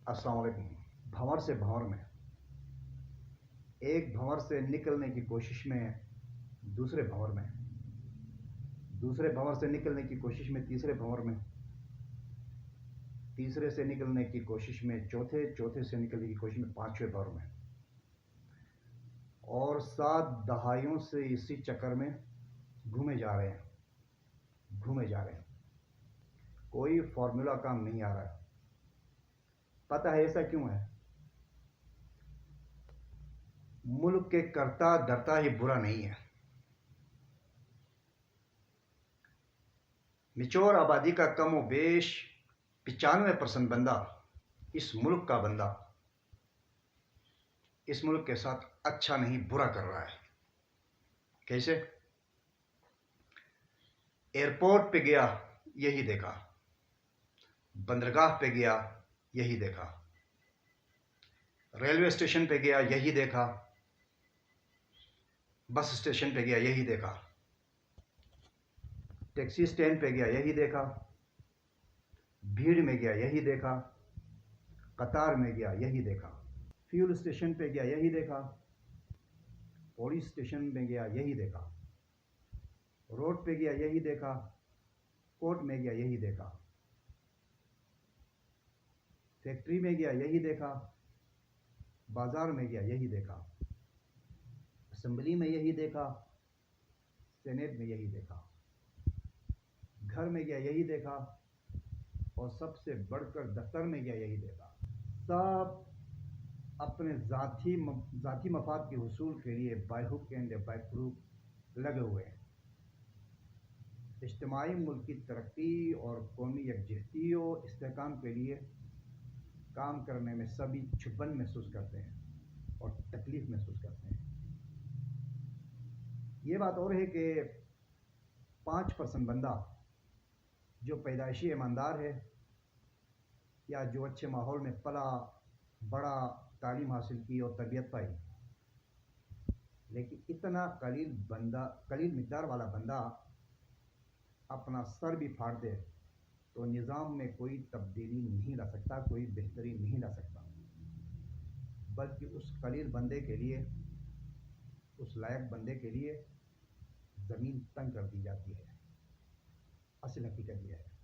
अस्सलाम वालेकुम। भंवर से भंवर में, एक भंवर से निकलने की कोशिश में दूसरे भंवर में, दूसरे भंवर से निकलने की कोशिश में तीसरे भंवर में, तीसरे से निकलने की कोशिश में चौथे, चौथे से निकलने की कोशिश में पांचवें भंवर में, और 7 दहाइयों से इसी चक्कर में घूमे जा रहे हैं, घूमे जा रहे हैं। कोई फॉर्मूला काम नहीं आ रहा है। पता है ऐसा क्यों है? मुल्क के करता धरता ही बुरा नहीं है। निचोर आबादी का कम व बेश 95% बंदा, इस मुल्क का बंदा इस मुल्क के साथ अच्छा नहीं बुरा कर रहा है। कैसे? एयरपोर्ट पे गया यही देखा, बंदरगाह पे गया यही देखा, रेलवे स्टेशन पे गया यही देखा, बस स्टेशन पे गया यही देखा, टैक्सी स्टैंड पे गया यही देखा, भीड़ में गया यही देखा, कतार में गया यही देखा, फ्यूल स्टेशन पे गया यही देखा, पुलिस स्टेशन में गया यही देखा, रोड पे गया यही देखा, कोर्ट में गया यही देखा, फैक्ट्री में गया यही देखा, बाजार में गया यही देखा, असेंबली में यही देखा, सेनेट में यही देखा, घर में गया यही देखा, और सबसे बढ़कर दफ्तर में गया यही देखा। सब अपने ज़ाती मफाद के हुसूल के लिए by hook and by crook लगे हुए हैं। इज्तिमाई मुल्की तरक्की और कौमी यकजहती और इस्तेहकाम के लिए काम करने में सभी चुभन महसूस करते हैं और तकलीफ़ महसूस करते हैं। ये बात और है कि 5% बंदा जो पैदाइशी ईमानदार है या जो अच्छे माहौल में पला बड़ा, तालीम हासिल की और तरबियत पाई, लेकिन इतना कलील मिक़दार वाला बंदा अपना सर भी फाड़ दे तो निज़ाम में कोई तब्दीली नहीं ला सकता, कोई बेहतरी नहीं ला सकता। बल्कि उस कलील बंदे के लिए, उस लायक बंदे के लिए ज़मीन तंग कर दी जाती है। असल हकीकत यह है।